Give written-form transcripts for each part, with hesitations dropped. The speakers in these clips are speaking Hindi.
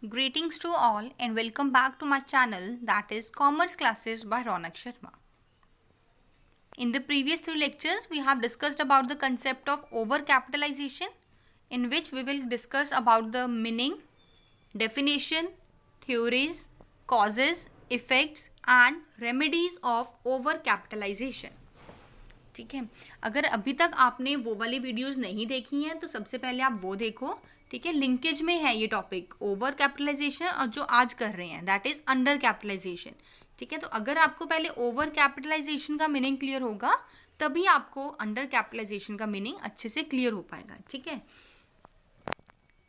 Greetings to all and welcome back to my channel, that is Commerce Classes by Ronak Sharma. In the previous 3 lectures, we have discussed about the concept of overcapitalization, in which we will discuss about the meaning, definition, theories, causes, effects and remedies of overcapitalization. ठीक है, अगर अभी तक आपने वो वाली वीडियोस नहीं देखी हैं तो सबसे पहले आप वो देखो. ठीक है, लिंकेज में है ये टॉपिक ओवर कैपिटलाइजेशन और जो आज कर रहे हैं दैट इज अंडर कैपिटलाइजेशन. ठीक है, तो अगर आपको पहले ओवर कैपिटलाइजेशन का मीनिंग क्लियर होगा तभी आपको अंडर कैपिटलाइजेशन का मीनिंग अच्छे से क्लियर हो पाएगा. ठीक है,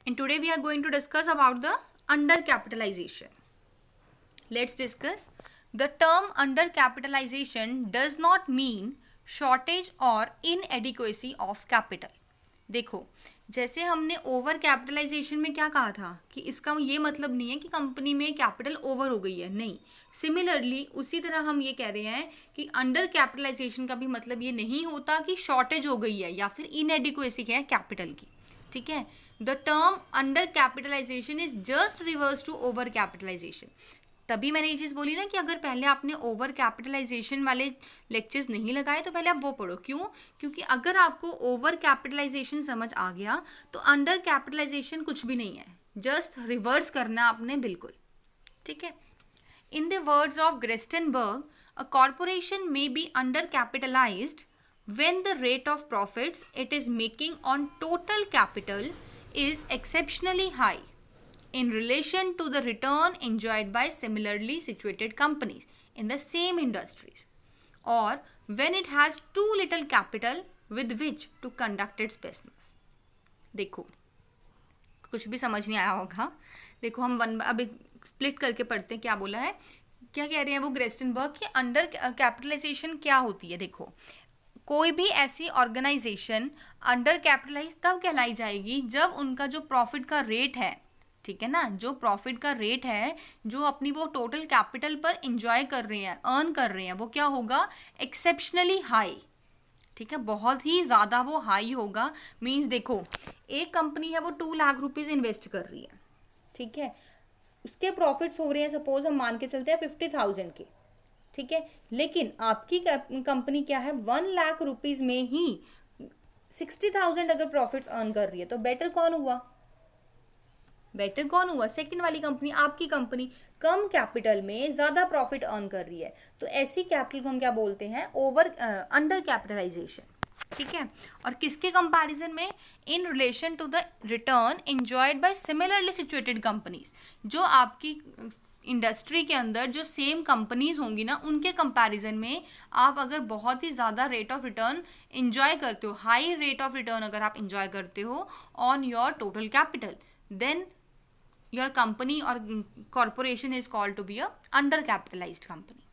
and today we are going to discuss about the under capitalization. Let's discuss. The term under capitalization does not mean shortage और इनएडिक्वेसी ऑफ कैपिटल. देखो, जैसे हमने ओवर कैपिटलाइजेशन में क्या कहा था कि इसका ये मतलब नहीं है कि कंपनी में कैपिटल ओवर हो गई है, नहीं. सिमिलरली उसी तरह हम ये कह रहे हैं कि अंडर कैपिटलाइजेशन का भी मतलब ये नहीं होता कि शॉर्टेज हो गई है या फिर इनएडिक्वेसी है कैपिटल की. ठीक है, the term under capitalization is just reverse to over capitalization. तभी मैंने ये चीज़ बोली ना कि अगर पहले आपने ओवर कैपिटलाइजेशन वाले लेक्चर्स नहीं लगाए तो पहले आप वो पढ़ो. क्यों? क्योंकि अगर आपको ओवर कैपिटलाइजेशन समझ आ गया तो अंडर कैपिटलाइजेशन कुछ भी नहीं है, जस्ट रिवर्स करना आपने बिल्कुल. ठीक है, in the words of Gerstenberg, a corporation may be undercapitalised when the rate of profits it is making on total capital is exceptionally high in relation to the return enjoyed by similarly situated companies in the same industries, or when it has too little capital with which to conduct its business. देखो, कुछ भी समझ नहीं आया होगा. देखो, हम अभी स्प्लिट करके पढ़ते हैं. क्या बोला है, क्या कह रहे हैं वो ग्रेस्टनबर्ग कि अंडर कैपिटलाइजेशन क्या होती है. देखो, कोई भी ऐसी ऑर्गेनाइजेशन अंडर कैपिटलाइज तब कहलाई जाएगी जब उनका जो प्रॉफिट का रेट है, ठीक है ना, जो प्रॉफिट का रेट है जो अपनी वो टोटल कैपिटल पर इंजॉय कर रहे हैं, अर्न कर रहे हैं, वो क्या होगा, एक्सेप्शनली हाई. ठीक है, बहुत ही ज़्यादा वो हाई होगा. मीन्स देखो, एक कंपनी है वो 2 लाख रुपीज़ इन्वेस्ट कर रही है. ठीक है, उसके प्रॉफिट्स हो रहे हैं सपोज हम मान के चलते हैं 50,000 के. ठीक है, लेकिन आपकी कंपनी क्या है 1 लाख रुपीज़ में ही 60,000 अगर प्रॉफिट्स अर्न कर रही है तो बेटर कौन हुआ, सेकंड वाली कंपनी. आपकी कंपनी कम कैपिटल में ज़्यादा प्रॉफिट अर्न कर रही है तो ऐसी कैपिटल को हम क्या बोलते हैं, ओवर अंडर कैपिटलाइजेशन. ठीक है, और किसके कंपैरिजन में, in relation to the return enjoyed by similarly situated companies. जो आपकी इंडस्ट्री के अंदर जो सेम कंपनीज होंगी ना, उनके कंपैरिजन में आप अगर बहुत ही ज़्यादा रेट ऑफ रिटर्न एंजॉय करते हो, हाई रेट ऑफ रिटर्न अगर आप एंजॉय करते हो on your total capital, then your company or corporation is called to be a undercapitalized company.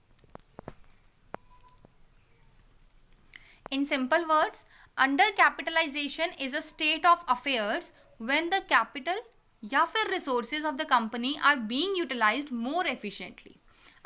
In simple words, undercapitalization is a state of affairs when the capital या फिर resources of the company are being utilized more efficiently.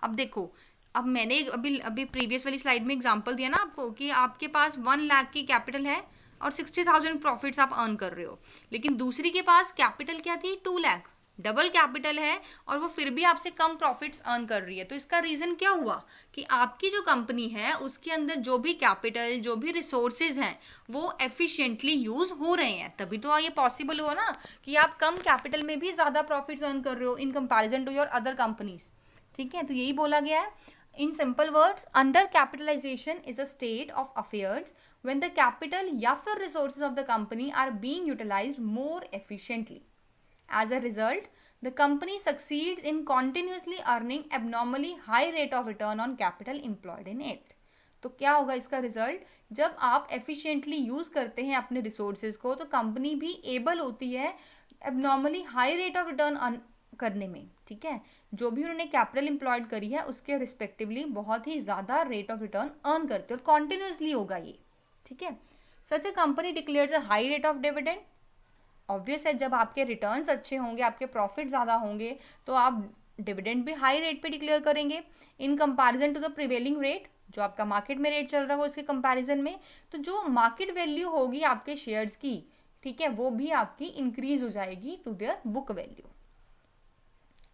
अब देखो, अब मैंने अभी प्रीवियस वाली स्लाइड में एग्जांपल दिया ना आपको कि आपके पास 1 लाख की कैपिटल है और 60,000 प्रॉफिट्स आप अर्न कर रहे हो, लेकिन दूसरी के पास कैपिटल क्या थी, 2 लाख, डबल कैपिटल है और वो फिर भी आपसे कम प्रॉफिट्स अर्न कर रही है. तो इसका रीज़न क्या हुआ कि आपकी जो कंपनी है उसके अंदर जो भी कैपिटल, जो भी रिसोर्सेज हैं वो एफिशिएंटली यूज़ हो रहे हैं. तभी तो ये पॉसिबल हुआ ना कि आप कम कैपिटल में भी ज़्यादा प्रॉफिट्स अर्न कर रहे हो in comparison to your other companies. ठीक है, तो यही बोला गया है. In simple words, under capitalization is a state of affairs when the capital या फिर resources of the company are being utilized more efficiently. As a result, the company succeeds in continuously earning abnormally high rate of return on capital employed in it. तो क्या होगा इसका रिजल्ट, जब आप एफिशिएंटली यूज़ करते हैं अपने रिसोर्सेज को तो कंपनी भी एबल होती है abnormally high rate of return earn करने में. ठीक है, जो भी उन्होंने कैपिटल एम्प्लॉयड करी है उसके रिस्पेक्टिवली बहुत ही ज़्यादा रेट ऑफ रिटर्न अर्न करते हैं और कॉन्टिन्यूसली होगा ये. ठीक है, such a company declares a high rate of dividend. Obvious है, जब आपके रिटर्न्स अच्छे होंगे, आपके प्रॉफिट ज़्यादा होंगे तो आप डिविडेंड भी हाई रेट पे डिक्लेयर करेंगे in comparison to the prevailing rate. जो आपका मार्केट में रेट चल रहा हो इसके कंपैरिजन में, तो जो मार्केट वैल्यू होगी आपके शेयर्स की, ठीक है, वो भी आपकी इंक्रीज हो जाएगी to their book value.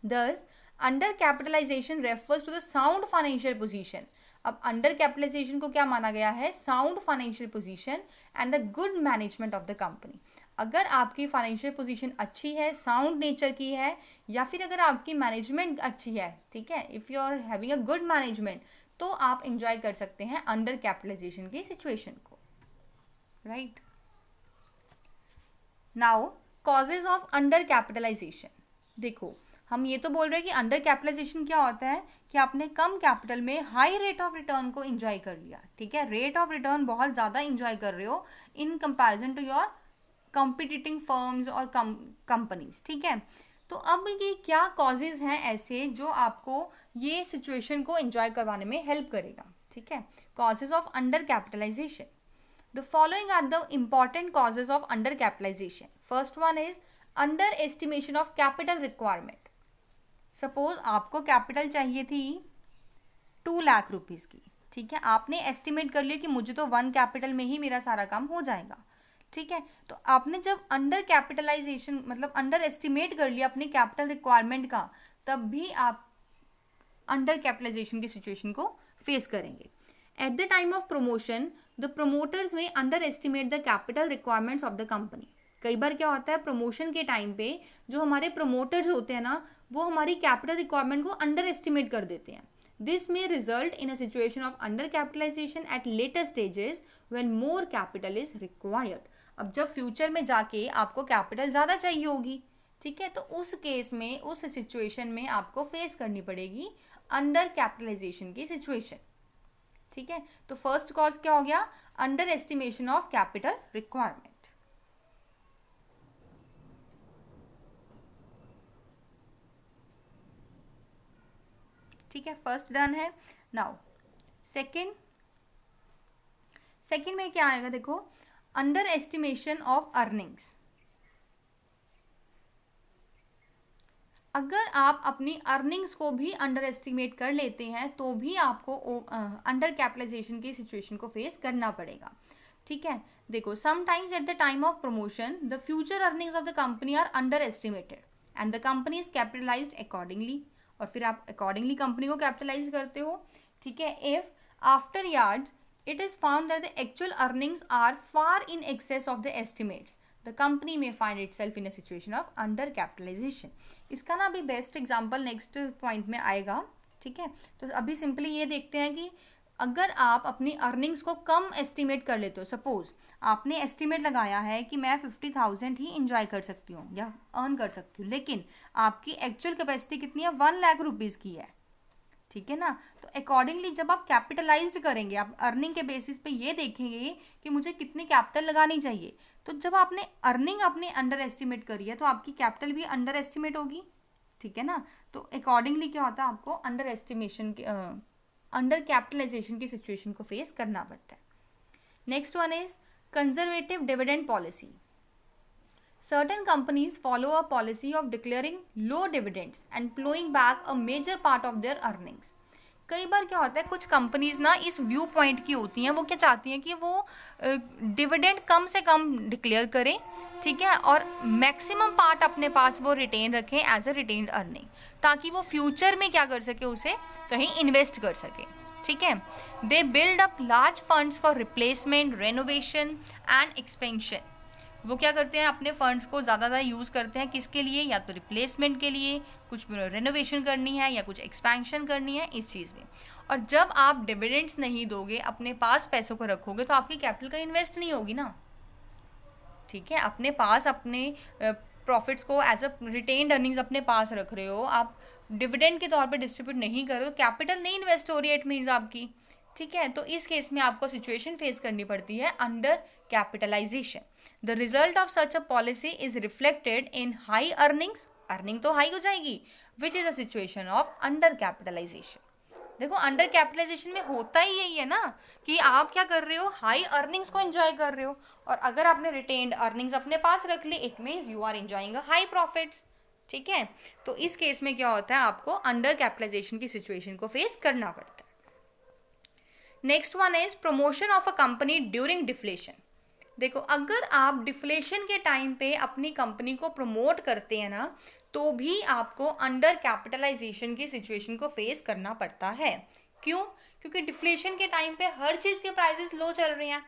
Thus, undercapitalization refers to the sound financial position. अब अंडर कैपिटलाइजेशन को क्या माना गया है? Sound financial position and the good management of the company. अगर आपकी फाइनेंशियल पोजीशन अच्छी है, साउंड नेचर की है, या फिर अगर आपकी मैनेजमेंट अच्छी है, ठीक है, if you are having a good management, तो आप इंजॉय कर सकते हैं अंडर कैपिटलाइजेशन की सिचुएशन को. Right. Now causes of under capitalization. देखो, हम ये तो बोल रहे हैं कि अंडर कैपिटलाइजेशन क्या होता है कि आपने कम कैपिटल में हाई रेट ऑफ रिटर्न को एंजॉय कर लिया. ठीक है, रेट ऑफ रिटर्न बहुत ज़्यादा एंजॉय कर रहे हो in comparison to your competing firms और कंपनीज. ठीक है, तो अब ये क्या कॉजेज हैं ऐसे जो आपको ये सिचुएशन को एंजॉय करवाने में हेल्प करेगा. ठीक है, causes of under capitalization. The following are the important causes of undercapitalization. First one is underestimation of capital requirement. Suppose आपको कैपिटल चाहिए थी 2 लाख रुपीज़ की. ठीक है, आपने एस्टिमेट कर लिया कि मुझे तो 1 कैपिटल में ही मेरा सारा काम हो जाएगा. ठीक है, तो आपने जब अंडर कैपिटलाइजेशन मतलब अंडर एस्टिमेट कर लिया अपने कैपिटल रिक्वायरमेंट का, तब भी आप अंडर कैपिटलाइजेशन की सिचुएशन को फेस करेंगे. At the time of promotion, the promoters may underestimate the capital requirements of the company. कई बार क्या होता है, प्रमोशन के टाइम पे जो हमारे प्रमोटर्स होते हैं ना, वो हमारी कैपिटल रिक्वायरमेंट को अंडर एस्टिमेट कर देते हैं. This may result in a situation of under capitalization at later stages when more capital is required. अब जब फ्यूचर में जाके आपको कैपिटल ज़्यादा चाहिए होगी, ठीक है, तो उस केस में, उस सिचुएशन में आपको फेस करनी पड़ेगी अंडर कैपिटलाइजेशन की सिचुएशन. ठीक है, तो फर्स्ट कॉज क्या हो गया? Under estimation of capital requirement. ठीक है, फर्स्ट डन है. नाउ सेकंड में क्या आएगा? देखो, अंडर एस्टिमेशन ऑफ अर्निंग्स. अगर आप अपनी अर्निंग्स को भी अंडर एस्टिमेट कर लेते हैं तो भी आपको अंडर कैपिटलाइजेशन की सिचुएशन को फेस करना पड़ेगा. ठीक है, देखो, sometimes at the time of promotion the future earnings of the company are under estimated and the company is capitalized accordingly. और फिर आप अकॉर्डिंगली कंपनी को कैपिटलाइज करते हो. ठीक है, if after years it is found that the actual earnings are far in excess of the estimates, the company may find itself in a situation of under capitalization. इसका ना अभी बेस्ट एग्जांपल नेक्स्ट पॉइंट में आएगा. ठीक है, तो अभी सिंपली ये देखते हैं कि अगर आप अपनी अर्निंग्स को कम एस्टिमेट कर लेते हो, सपोज आपने एस्टिमेट लगाया है कि मैं 50,000 ही इंजॉय कर सकती हूँ या अर्न कर सकती हूँ, लेकिन आपकी एक्चुअल कैपेसिटी कितनी है? 1 लाख रुपीज़ की है. ठीक है ना, तो अकॉर्डिंगली जब आप कैपिटलाइज्ड करेंगे, आप अर्निंग के बेसिस पे ये देखेंगे कि मुझे कितनी कैपिटल लगानी चाहिए. तो जब आपने अर्निंग अपने अंडर एस्टिमेट करी है तो आपकी कैपिटल भी अंडर एस्टिमेट होगी. ठीक है ना, तो अकॉर्डिंगली क्या होता है, आपको अंडर एस्टिमेशन अंडर कैपिटलाइजेशन की सिचुएशन को फेस करना पड़ता है. Next one is conservative dividend policy. Certain companies follow a policy of declaring low dividends and plowing back a major part of their earnings. कई बार क्या होता है, कुछ कंपनीज ना इस व्यू पॉइंट की होती हैं, वो क्या चाहती हैं कि वो डिविडेंड कम से कम डिक्लेयर करें. ठीक है, और मैक्सिमम पार्ट अपने पास वो रिटेन रखें एज अ रिटेन्ड अर्निंग, ताकि वो फ्यूचर में क्या कर सके, उसे कहीं इन्वेस्ट कर सके. ठीक है, they build up large funds for replacement, renovation and expansion. वो क्या करते हैं, अपने फंड्स को ज़्यादा यूज़ करते हैं किसके लिए? या तो रिप्लेसमेंट के लिए, कुछ रेनोवेशन करनी है या कुछ एक्सपेंशन करनी है इस चीज़ में. और जब आप डिविडेंड्स नहीं दोगे, अपने पास पैसों को रखोगे, तो आपकी कैपिटल का इन्वेस्ट नहीं होगी ना. ठीक है, अपने पास अपने प्रॉफिट्स को एज अ रिटेन्ड अर्निंग्स अपने पास रख रहे हो, आप डिविडेंड के तौर पे डिस्ट्रीब्यूट नहीं कर रहे हो, कैपिटल नहीं इन्वेस्ट हो रही है, इट मीन्स आपकी. ठीक है, तो इस केस में आपको सिचुएशन फेस करनी पड़ती है under capitalization. The result of such a policy is reflected in high earnings. Earning तो हाई हो जाएगी, which is a situation of under capitalization. देखो, अंडर कैपिटलाइजेशन में होता ही यही है ना कि आप क्या कर रहे हो, हाई अर्निंग्स को एंजॉय कर रहे हो. और अगर आपने रिटेन्ड अर्निंग्स अपने पास रख ली, it means you are enjoying high profits. ठीक है, तो इस केस में क्या होता है, आपको अंडर कैपिटलाइजेशन की सिचुएशन को फेस करना पड़ता है. Next one is promotion of a company during deflation. देखो, अगर आप डिफ्लेशन के टाइम पे अपनी कंपनी को प्रमोट करते हैं ना, तो भी आपको अंडर कैपिटलाइजेशन की सिचुएशन को फेस करना पड़ता है। क्यों? क्योंकि डिफ्लेशन के टाइम पे हर चीज़ के प्राइसेस लो चल रहे हैं,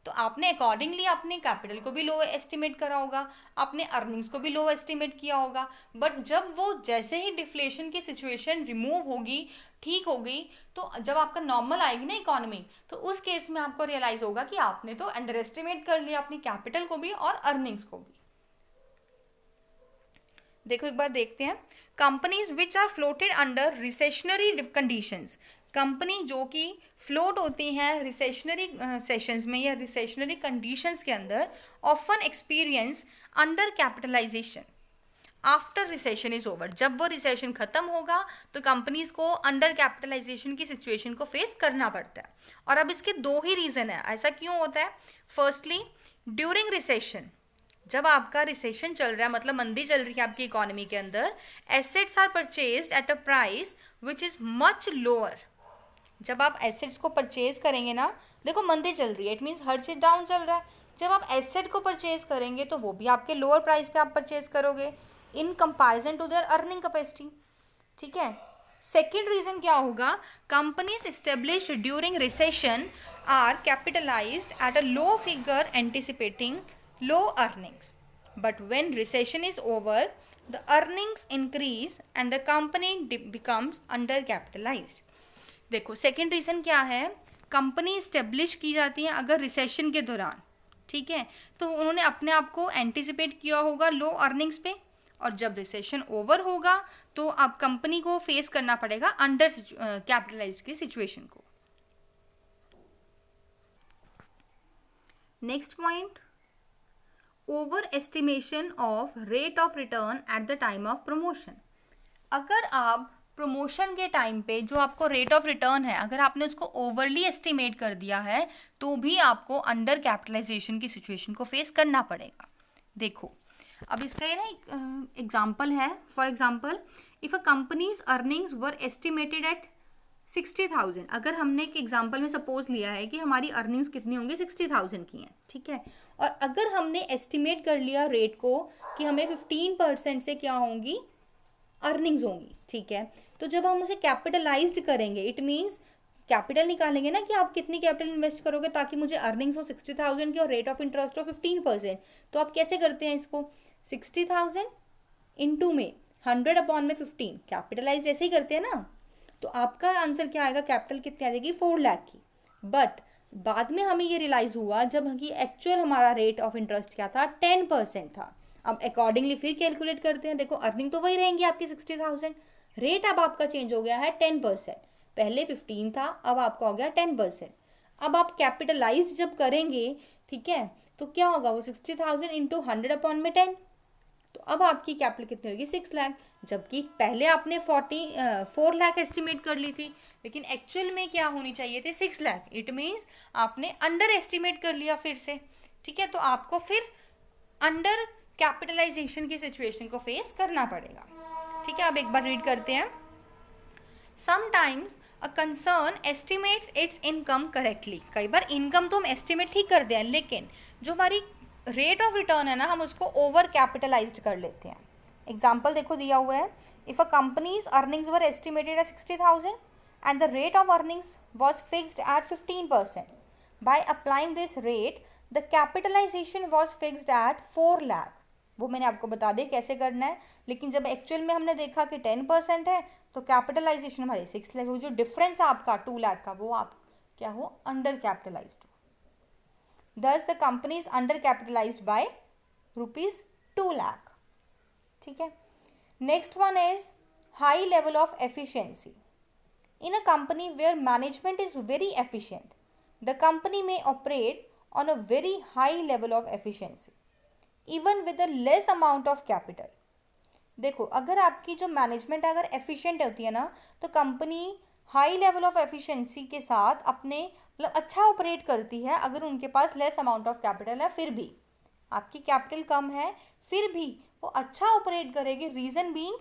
तो आपने अकॉर्डिंगली अपने कैपिटल को भी लो एस्टिमेट करा होगा, आपने अर्निंग्स को भी लो एस्टिमेट किया होगा। बट जब वो जैसे ही डिफ्लेशन की सिचुएशन रिमूव होगी, ठीक हो गई, तो जब आपका नॉर्मल आएगी ना इकोनॉमी, तो उस केस में आपको रियलाइज होगा कि आपने तो अंडर एस्टिमेट कर लिया अपनी कैपिटल को भी और अर्निंग्स को भी। देखो एक बार देखते हैं, companies which are floated under recessionary conditions. Company जो कि फ्लोट होती हैं रिसेशनरी सेशंस में या रिसेशनरी कंडीशंस के अंदर, often experience under capitalization after recession is over. जब वो रिसेशन खत्म होगा तो कंपनीज को अंडर कैपिटलाइजेशन की सिचुएशन को फेस करना पड़ता है। और अब इसके दो ही रीजन है, ऐसा क्यों होता है। फर्स्टली, ड्यूरिंग रिसेशन, जब आपका रिसेशन चल रहा है, मतलब मंदी चल रही है आपकी इकोनॉमी के अंदर, assets are purchase at a price which is much lower. जब आप एसेट्स को परचेज करेंगे ना, देखो मंदी चल रही है, it means her cheese down चल रहा है। जब आप एसेट को परचेज करेंगे तो वो भी आपके लोअर प्राइस पे आप परचेज करोगे in comparison to their earning capacity. ठीक है। सेकेंड रीजन क्या होगा, companies established during recession are capitalized at a low figure anticipating low earnings, but when recession is over the earnings increase and the company becomes undercapitalized। देखो सेकंड रीज़न क्या है, कंपनी इस्टेब्लिश की जाती है अगर रिसेशन के दौरान, ठीक है, तो उन्होंने अपने आप को एंटिसिपेट किया होगा लो अर्निंग्स पे, और जब रिसेशन ओवर होगा तो अब कंपनी को फेस करना पड़ेगा अंडर कैपिटलाइज्ड की सिचुएशन को। Next point, over estimation of rate of return eight the time of promotion. अगर आप प्रमोशन के टाइम पे जो आपको रेट ऑफ रिटर्न है, अगर आपने उसको ओवरली एस्टिमेट कर दिया है, तो भी आपको अंडर कैपिटलाइजेशन की सिचुएशन को फेस करना पड़ेगा। देखो अब इसका ये ना एग्जाम्पल है, for example if a company's earnings were estimated at 60,000। अगर हमने एक एग्जाम्पल में सपोज लिया है कि हमारी अर्निंग्स कितनी होंगी, 60,000 की हैं, ठीक है, और अगर हमने एस्टिमेट कर लिया रेट को कि हमें 15% से क्या होंगी, अर्निंग्स होंगी, ठीक है, तो जब हम उसे कैपिटलाइज्ड करेंगे, इट मीन्स कैपिटल निकालेंगे ना कि आप कितनी कैपिटल इन्वेस्ट करोगे ताकि मुझे अर्निंग्स हो 60,000 की और रेट ऑफ इंटरेस्ट हो 15%। तो आप कैसे करते हैं इसको, 60,000 इंटू में 100 अपॉन में 15, कैपिटलाइज ऐसे ही करते हैं ना। तो आपका आंसर क्या आएगा, कैपिटल कितनी आ जाएगी, 4 लाख की। बट बाद में हमें ये रियलाइज हुआ जब कि एक्चुअल हमारा रेट ऑफ इंटरेस्ट क्या था, 10% था। अब अकॉर्डिंगली फिर कैलकुलेट करते हैं, देखो अर्निंग तो वही रहेंगी आपकी 60,000, रेट अब आपका चेंज हो गया है 10%, पहले 15 था, अब आपका हो गया 10%। अब आप कैपिटलाइज जब करेंगे, ठीक है, तो क्या होगा, वो 60,000 इंटू 100 अपॉन में 10, तो अब आपकी कैपिटल कितनी होगी, 6 लाख, जबकि पहले आपने 4 लाख एस्टिमेट कर ली थी, लेकिन एक्चुअल में क्या होनी चाहिए थे, 6 लाख। इट मीन्स आपने अंडर एस्टिमेट कर लिया फिर से, ठीक है, तो आपको फिर अंडर कैपिटलाइजेशन की सिचुएशन को फेस करना पड़ेगा। ठीक है, अब एक बार रीड करते हैं। Sometimes a concern estimates it's income correctly. कई बार इनकम तो हम एस्टिमेट ठीक कर दें, लेकिन जो हमारी रेट ऑफ रिटर्न है ना, हम उसको ओवर कैपिटलाइज्ड कर लेते हैं। एग्जाम्पल देखो दिया हुआ है, if a company's earnings were estimated at 60,000 and the rate of earnings was fixed at 15%, by applying this rate the capitalization was fixed at 4 lakh. वो मैंने आपको बता दिया कैसे करना है, लेकिन जब एक्चुअल में हमने देखा कि 10% है तो कैपिटलाइजेशन हमारी 6 लाख, जो डिफरेंस है आपका 2 लाख का, वो आप क्या हो, under capitalised. Thus the company is undercapitalized by ₹2 lakh. ठीक है। Next one is high level of efficiency. In a company where management is very efficient, the company may operate on a very high level of efficiency, even with a less amount of capital. देखो अगर आपकी जो मैनेजमेंट अगर एफिशिएंट होती है ना, तो company high level of efficiency के साथ अपने मतलब अच्छा ऑपरेट करती है। अगर उनके पास लेस अमाउंट ऑफ कैपिटल है, फिर भी आपकी कैपिटल कम है, फिर भी वो अच्छा ऑपरेट करेगी, रीज़न बीइंग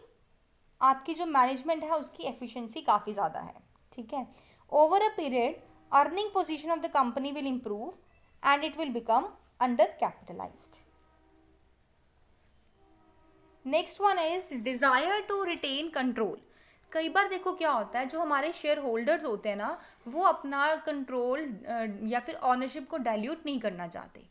आपकी जो मैनेजमेंट है उसकी एफिशिएंसी काफ़ी ज़्यादा है। ठीक है, over a period earning position of the company will improve and it will become under capitalized. Next one is desire to retain control. कई बार देखो क्या होता है, जो हमारे शेयर होल्डर्स होते हैं ना, वो अपना कंट्रोल या फिर ऑनरशिप को डाइल्यूट नहीं करना चाहते,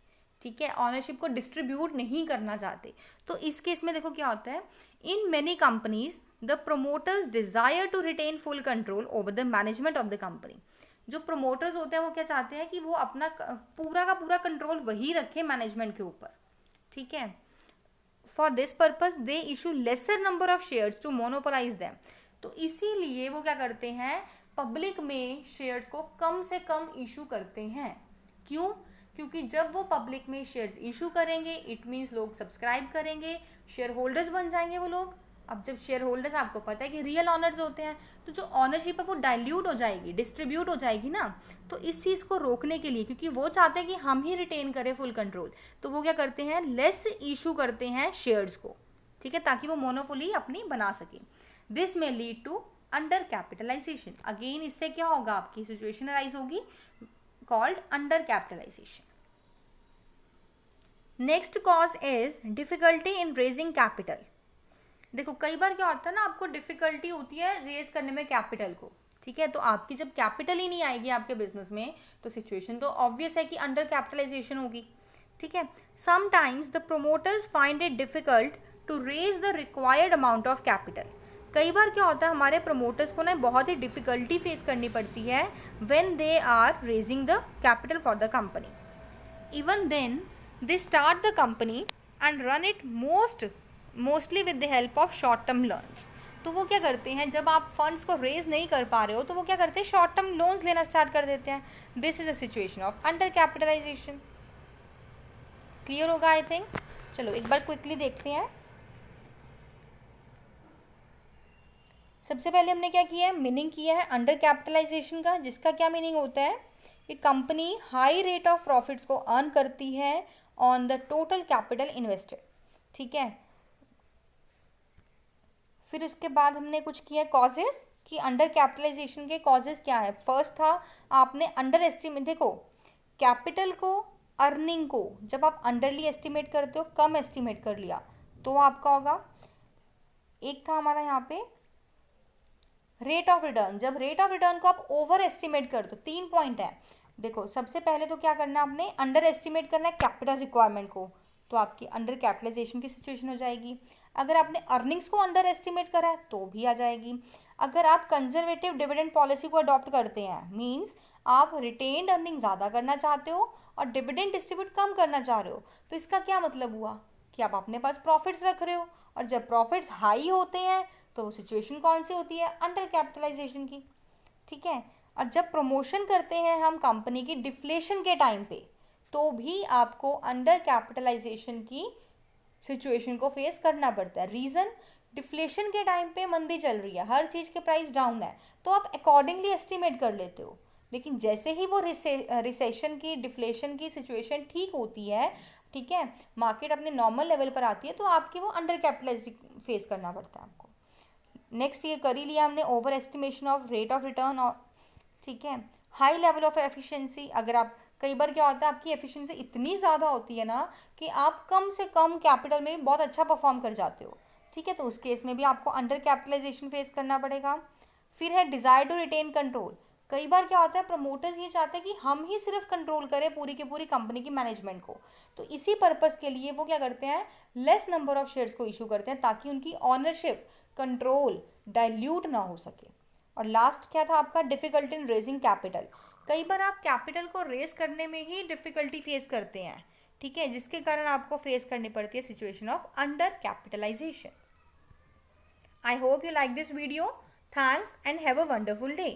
ठीक है, ऑनरशिप को डिस्ट्रीब्यूट नहीं करना चाहते। तो इस केस में देखो क्या होता है, in many companies the promoters desire to retain full control over the management of the company. जो प्रोमोटर्स होते हैं वो क्या चाहते हैं कि वो अपना पूरा का पूरा कंट्रोल वही रखे मैनेजमेंट के ऊपर, ठीक है। For this purpose they issue lesser number of shares to monopolize them. तो इसीलिए वो क्या करते हैं, पब्लिक में शेयर्स को कम से कम इशू करते हैं। क्यों? क्योंकि जब वो पब्लिक में शेयर्स इशू करेंगे, इट मीन्स लोग सब्सक्राइब करेंगे, शेयर होल्डर्स बन जाएंगे वो लोग। अब जब शेयर होल्डर्स, आपको पता है कि रियल ऑनर्स होते हैं, तो जो ऑनरशिप है वो डाइल्यूट हो जाएगी, डिस्ट्रीब्यूट हो जाएगी ना। तो इस चीज़ को रोकने के लिए, क्योंकि वो चाहते हैं कि हम ही रिटेन करें फुल कंट्रोल, तो वो क्या करते हैं, लेस इशू करते हैं शेयर्स को, ठीक है, ताकि वो मोनोपोली अपनी बना सके। This may lead to under capitalization. Again इससे क्या होगा, आपकी सिचुएशन अराइज होगी called under capitalization. Next cause is difficulty in raising capital. देखो कई बार क्या होता है ना, आपको डिफिकल्टी होती है रेज करने में कैपिटल को, ठीक है। तो आपकी जब कैपिटल ही नहीं आएगी आपके बिजनेस में, तो सिचुएशन तो ऑब्वियस है कि अंडर कैपिटलाइजेशन होगी, ठीक है। Sometimes the promoters find it difficult to raise the required amount of capital. कई बार क्या होता है, हमारे प्रमोटर्स को ना बहुत ही डिफिकल्टी फेस करनी पड़ती है when they are raising the capital for the company. Even then they start the company and run it mostly with the help of short term loans. तो वो क्या करते हैं, जब आप फंड्स को रेज नहीं कर पा रहे हो, तो वो क्या करते हैं, शॉर्ट टर्म लोन्स लेना स्टार्ट कर देते हैं। This is a situation of under capitalization. Clear होगा आई थिंक। चलो एक बार क्विकली देखते हैं। सबसे पहले हमने क्या किया है, मीनिंग किया है अंडर कैपिटलाइजेशन का, जिसका क्या मीनिंग होता है कि company high rate of profits को अर्न करती है on the total capital invested, ठीक है। फिर उसके बाद हमने कुछ किया कॉजेस, कि अंडर कैपिटलाइजेशन के कॉजेस क्या है। फर्स्ट था, आपने अंडर एस्टिमेट, देखो कैपिटल को, अर्निंग को जब आप अंडरली एस्टिमेट करते हो, कम एस्टिमेट कर लिया, तो आपका होगा, एक था हमारा यहाँ पे रेट ऑफ रिटर्न, जब रेट ऑफ रिटर्न को आप ओवर एस्टिमेट कर दो। 3 पॉइंट है। देखो सबसे पहले तो क्या करना है, आपने अंडर एस्टिमेट करना है कैपिटल रिक्वायरमेंट को, तो आपकी अंडर कैपिटलाइजेशन की सिचुएशन हो जाएगी। अगर आपने अर्निंग्स को अंडर एस्टिमेट करा है तो भी आ जाएगी। अगर आप कंजर्वेटिव डिविडेंड पॉलिसी को अडॉप्ट करते हैं, मींस आप रिटेन्ड अर्निंग ज़्यादा करना चाहते हो और डिविडेंड डिस्ट्रीब्यूट कम करना चाह रहे हो, तो इसका क्या मतलब हुआ कि आप अपने पास प्रॉफिट्स रख रहे हो, और जब प्रॉफिट्स हाई होते हैं तो वो सिचुएशन कौन सी होती है, अंडर कैपिटलाइजेशन की, ठीक है। और जब प्रमोशन करते हैं हम कंपनी की डिफ्लेशन के टाइम पे, तो भी आपको अंडर कैपिटलाइजेशन की सिचुएशन को फेस करना पड़ता है। रीज़न, डिफ्लेशन के टाइम पे मंदी चल रही है, हर चीज़ के प्राइस डाउन है, तो आप अकॉर्डिंगली एस्टिमेट कर लेते हो। लेकिन जैसे ही वो रिसेशन की, डिफ्लेशन की सिचुएशन ठीक होती है, ठीक है, मार्केट अपने नॉर्मल लेवल पर आती है, तो आपकी वो अंडर कैपिटलाइज फेस करना पड़ता है आपको। नेक्स्ट ये कर ही लिया हमने, over estimation of rate of return, और ठीक है, हाई लेवल ऑफ एफिशिएंसी। अगर आप, कई बार क्या होता है, आपकी एफिशिएंसी इतनी ज़्यादा होती है ना कि आप कम से कम कैपिटल में भी बहुत अच्छा परफॉर्म कर जाते हो, ठीक है, तो उस केस में भी आपको अंडर कैपिटलाइजेशन फेस करना पड़ेगा। फिर है डिजायर टू रिटेन कंट्रोल। कई बार क्या होता है, प्रमोटर्स ये चाहते हैं कि हम ही सिर्फ कंट्रोल करें पूरी की पूरी कंपनी की मैनेजमेंट को, तो इसी पर्पस के लिए वो क्या करते हैं, लेस नंबर ऑफ शेयर्स को इशू करते हैं, ताकि उनकी ऑनरशिप, कंट्रोल डाइल्यूट ना हो सके। और लास्ट क्या था आपका, डिफिकल्टी इन रेजिंग कैपिटल। कई बार आप कैपिटल को रेज करने में ही डिफिकल्टी फेस करते हैं, ठीक है, जिसके कारण आपको फेस करनी पड़ती है situation of under capitalization. I hope you like this video. Thanks and have a wonderful day.